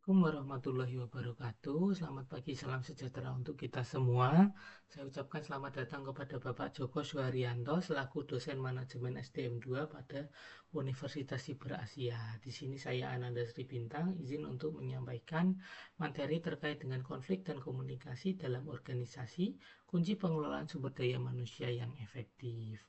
Assalamualaikum warahmatullahi wabarakatuh. Selamat pagi, salam sejahtera untuk kita semua. Saya ucapkan selamat datang kepada Bapak Joko Suharyanto selaku dosen manajemen SDM 2 pada Universitas Siber Asia. Di sini saya Ananda Sri Bintang, izin untuk menyampaikan materi terkait dengan konflik dan komunikasi dalam organisasi, kunci pengelolaan sumber daya manusia yang efektif.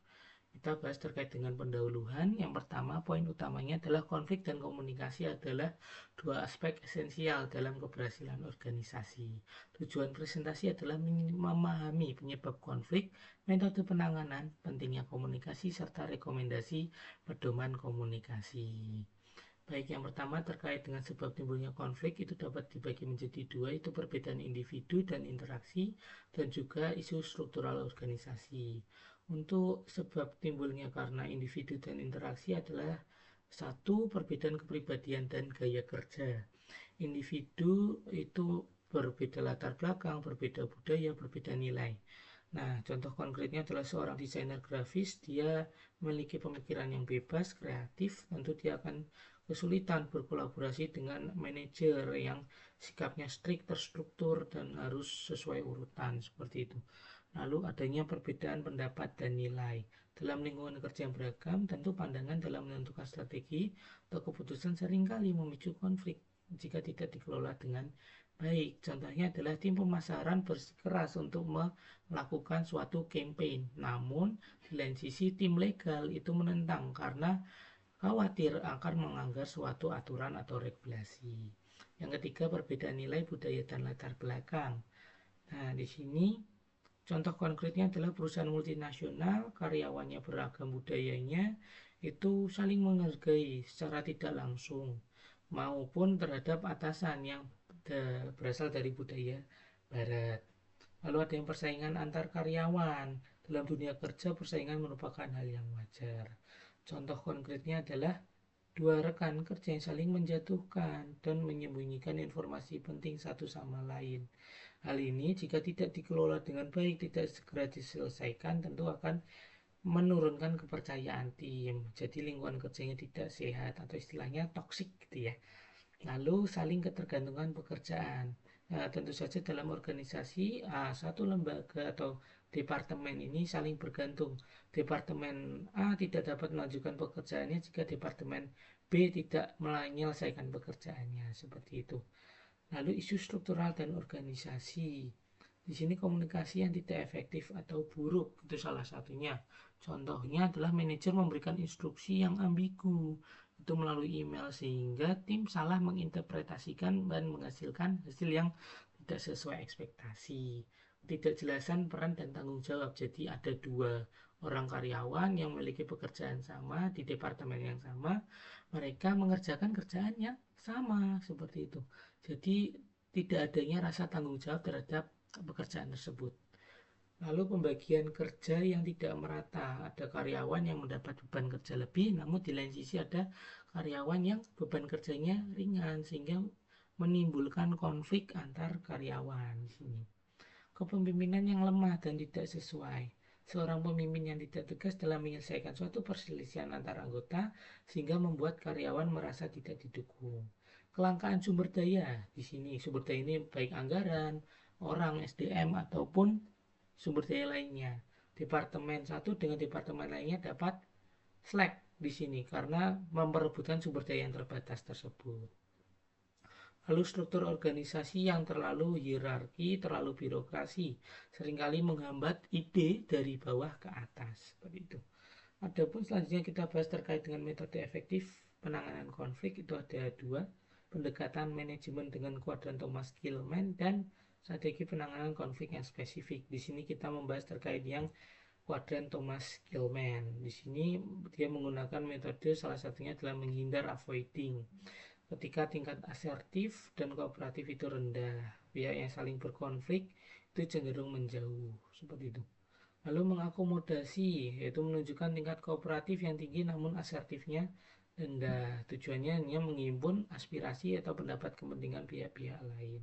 Kita bahas terkait dengan pendahuluan. Yang pertama, poin utamanya adalah konflik dan komunikasi adalah dua aspek esensial dalam keberhasilan organisasi. Tujuan presentasi adalah memahami penyebab konflik, metode penanganan, pentingnya komunikasi, serta rekomendasi pedoman komunikasi. Baik, yang pertama terkait dengan sebab timbulnya konflik itu dapat dibagi menjadi dua, itu perbedaan individu dan interaksi, dan juga isu struktural organisasi. Untuk sebab timbulnya karena individu dan interaksi adalah satu, perbedaan kepribadian dan gaya kerja. Individu itu berbeda latar belakang, berbeda budaya, berbeda nilai. Nah, contoh konkretnya adalah seorang desainer grafis, dia memiliki pemikiran yang bebas, kreatif, tentu dia akan kesulitan berkolaborasi dengan manajer yang sikapnya strict, terstruktur, dan harus sesuai urutan, seperti itu. Lalu adanya perbedaan pendapat dan nilai. Dalam lingkungan kerja yang beragam, tentu pandangan dalam menentukan strategi atau keputusan seringkali memicu konflik jika tidak dikelola dengan baik. Contohnya adalah tim pemasaran bersikeras untuk melakukan suatu campaign. Namun, di lain sisi tim legal itu menentang karena khawatir akan melanggar suatu aturan atau regulasi. Yang ketiga, perbedaan nilai, budaya, dan latar belakang. Nah, di sini contoh konkretnya adalah perusahaan multinasional, karyawannya beragam budayanya, itu saling menghargai secara tidak langsung, maupun terhadap atasan yang berasal dari budaya barat. Lalu ada yang persaingan antar karyawan. Dalam dunia kerja, persaingan merupakan hal yang wajar. Contoh konkretnya adalah dua rekan kerja yang saling menjatuhkan dan menyembunyikan informasi penting satu sama lain. Hal ini jika tidak dikelola dengan baik, tidak segera diselesaikan, tentu akan menurunkan kepercayaan tim. Jadi lingkungan kerjanya tidak sehat atau istilahnya toksik gitu ya. Lalu saling ketergantungan pekerjaan. Nah, tentu saja dalam organisasi satu lembaga atau departemen ini saling bergantung. Departemen A tidak dapat melanjutkan pekerjaannya jika departemen B tidak menyelesaikan pekerjaannya, seperti itu. Lalu isu struktural dan organisasi. Di sini komunikasi yang tidak efektif atau buruk itu salah satunya. Contohnya adalah manajer memberikan instruksi yang ambigu itu melalui email sehingga tim salah menginterpretasikan dan menghasilkan hasil yang tidak sesuai ekspektasi. Tidak jelasan peran dan tanggung jawab. Jadi ada dua orang karyawan yang memiliki pekerjaan sama di departemen yang sama, mereka mengerjakan kerjaan yang sama seperti itu. Jadi tidak adanya rasa tanggung jawab terhadap pekerjaan tersebut. Lalu pembagian kerja yang tidak merata. Ada karyawan yang mendapat beban kerja lebih, namun di lain sisi ada karyawan yang beban kerjanya ringan sehingga menimbulkan konflik antar karyawan di sini. Kepemimpinan yang lemah dan tidak sesuai. Seorang pemimpin yang tidak tegas dalam menyelesaikan suatu perselisihan antar anggota sehingga membuat karyawan merasa tidak didukung. Kelangkaan sumber daya di sini, sumber daya ini baik anggaran, orang, SDM ataupun sumber daya lainnya. Departemen satu dengan departemen lainnya dapat slack di sini karena memperebutkan sumber daya yang terbatas tersebut. Lalu struktur organisasi yang terlalu hierarki, terlalu birokrasi, seringkali menghambat ide dari bawah ke atas. Seperti itu. Adapun selanjutnya kita bahas terkait dengan metode efektif penanganan konflik, itu ada dua, pendekatan manajemen dengan kuadran Thomas Gilman dan strategi penanganan konflik yang spesifik. Di sini kita membahas terkait yang kuadran Thomas Gilman. Di sini dia menggunakan metode salah satunya adalah menghindar avoiding. Ketika tingkat asertif dan kooperatif itu rendah, pihak yang saling berkonflik itu cenderung menjauh, seperti itu. Lalu mengakomodasi, yaitu menunjukkan tingkat kooperatif yang tinggi namun asertifnya rendah. Tujuannya hanya menghimpun aspirasi atau pendapat kepentingan pihak-pihak lain.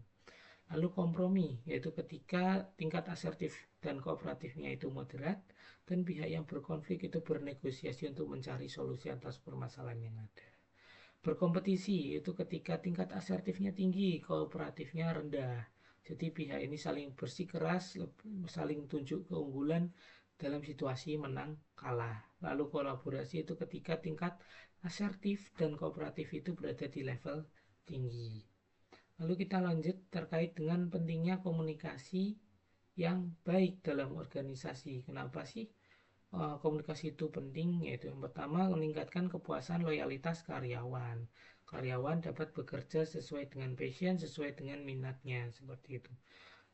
Lalu kompromi, yaitu ketika tingkat asertif dan kooperatifnya itu moderat dan pihak yang berkonflik itu bernegosiasi untuk mencari solusi atas permasalahan yang ada. Berkompetisi itu ketika tingkat asertifnya tinggi, kooperatifnya rendah. Jadi pihak ini saling bersikeras, saling tunjuk keunggulan dalam situasi menang kalah. Lalu kolaborasi itu ketika tingkat asertif dan kooperatif itu berada di level tinggi. Lalu kita lanjut terkait dengan pentingnya komunikasi yang baik dalam organisasi. Kenapa sih komunikasi itu penting? Yaitu yang pertama, meningkatkan kepuasan loyalitas karyawan. Karyawan dapat bekerja sesuai dengan passion, sesuai dengan minatnya, seperti itu.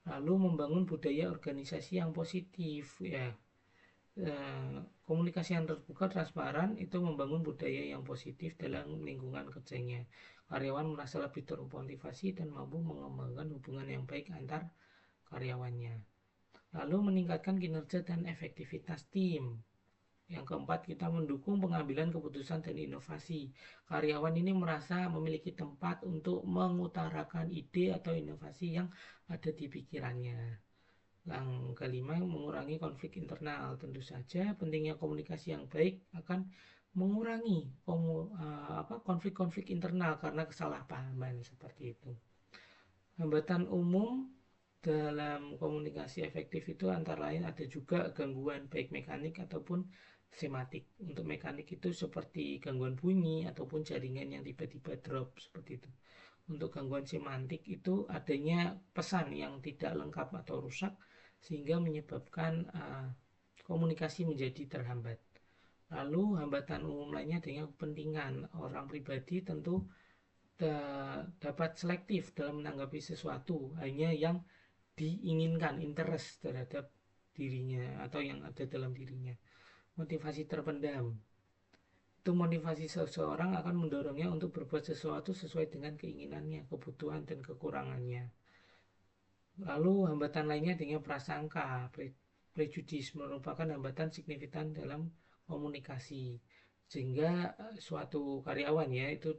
Lalu membangun budaya organisasi yang positif, ya. Komunikasi yang terbuka, transparan itu membangun budaya yang positif dalam lingkungan kerjanya. Karyawan merasa lebih termotivasi dan mampu mengembangkan hubungan yang baik antar karyawannya. Lalu meningkatkan kinerja dan efektivitas tim. Yang keempat, kita mendukung pengambilan keputusan dan inovasi. Karyawan ini merasa memiliki tempat untuk mengutarakan ide atau inovasi yang ada di pikirannya. Yang kelima, mengurangi konflik internal. Tentu saja pentingnya komunikasi yang baik akan mengurangi konflik-konflik internal karena kesalahpahaman seperti itu. Hambatan umum dalam komunikasi efektif itu antara lain ada juga gangguan baik mekanik ataupun sematik. Untuk mekanik itu seperti gangguan bunyi ataupun jaringan yang tiba-tiba drop seperti itu. Untuk gangguan semantik itu adanya pesan yang tidak lengkap atau rusak sehingga menyebabkan komunikasi menjadi terhambat. Lalu hambatan umum lainnya adanya kepentingan orang pribadi tentu dapat selektif dalam menanggapi sesuatu, hanya yang diinginkan, interest terhadap dirinya atau yang ada dalam dirinya. Motivasi terpendam itu motivasi seseorang akan mendorongnya untuk berbuat sesuatu sesuai dengan keinginannya, kebutuhan dan kekurangannya. Lalu hambatan lainnya dengan prasangka, prejudis merupakan hambatan signifikan dalam komunikasi, sehingga suatu karyawan ya itu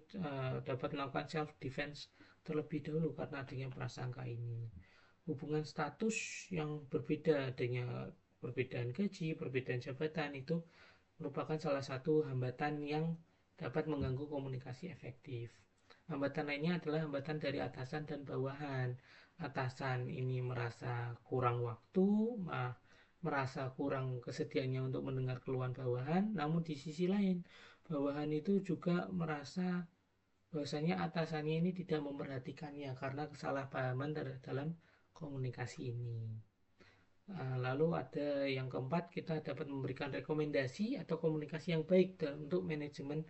dapat melakukan self defense terlebih dahulu karena adanya prasangka ini. Hubungan status yang berbeda, adanya perbedaan gaji, perbedaan jabatan itu merupakan salah satu hambatan yang dapat mengganggu komunikasi efektif. Hambatan lainnya adalah hambatan dari atasan dan bawahan. Atasan ini merasa kurang waktu, merasa kurang kesediaannya untuk mendengar keluhan bawahan, namun di sisi lain bawahan itu juga merasa bahwasanya atasannya ini tidak memperhatikannya karena kesalahpahaman dalam komunikasi ini. Lalu ada yang keempat, kita dapat memberikan rekomendasi atau komunikasi yang baik untuk manajemen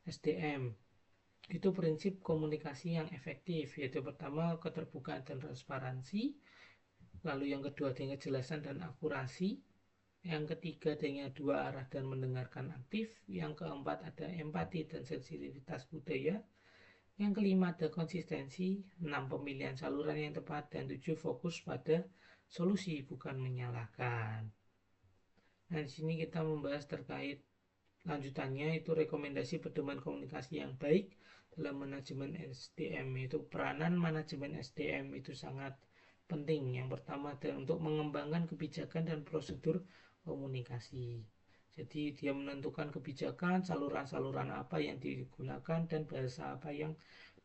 SDM. Itu prinsip komunikasi yang efektif, yaitu pertama keterbukaan dan transparansi, lalu yang kedua adanya kejelasan dan akurasi, yang ketiga adanya dua arah dan mendengarkan aktif, yang keempat ada empati dan sensitivitas budaya, yang kelima ada konsistensi, 6 pemilihan saluran yang tepat, dan 7 fokus pada solusi bukan menyalahkan. Nah, di sini kita membahas terkait lanjutannya itu rekomendasi pedoman komunikasi yang baik dalam manajemen SDM. Itu peranan manajemen SDM itu sangat penting. Yang pertama adalah untuk mengembangkan kebijakan dan prosedur komunikasi. Jadi dia menentukan kebijakan, saluran-saluran apa yang digunakan dan bahasa apa yang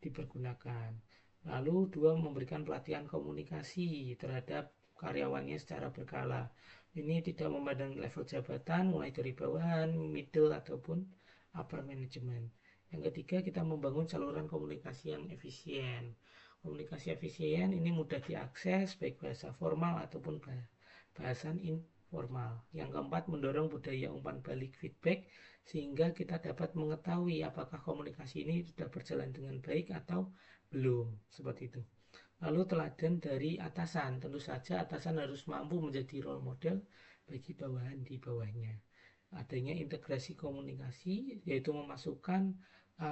dipergunakan. Lalu dua, memberikan pelatihan komunikasi terhadap karyawannya secara berkala. Ini tidak memandang level jabatan mulai dari bawahan, middle ataupun upper management. Yang ketiga, kita membangun saluran komunikasi yang efisien. Komunikasi efisien ini mudah diakses baik bahasa formal ataupun bahasan informal. Yang keempat, mendorong budaya umpan balik feedback sehingga kita dapat mengetahui apakah komunikasi ini sudah berjalan dengan baik atau belum, seperti itu. Lalu teladan dari atasan, tentu saja atasan harus mampu menjadi role model bagi bawahan di bawahnya. Adanya integrasi komunikasi, yaitu memasukkan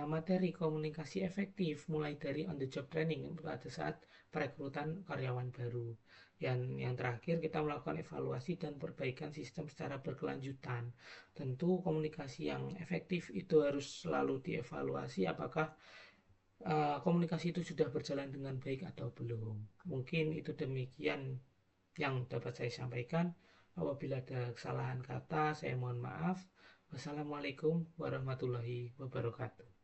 materi komunikasi efektif mulai dari on the job training pada saat perekrutan karyawan baru. Yang terakhir, kita melakukan evaluasi dan perbaikan sistem secara berkelanjutan. Tentu komunikasi yang efektif itu harus selalu dievaluasi apakah komunikasi itu sudah berjalan dengan baik atau belum. Mungkin itu demikian yang dapat saya sampaikan. Apabila ada kesalahan kata, saya mohon maaf. Wassalamualaikum warahmatullahi wabarakatuh.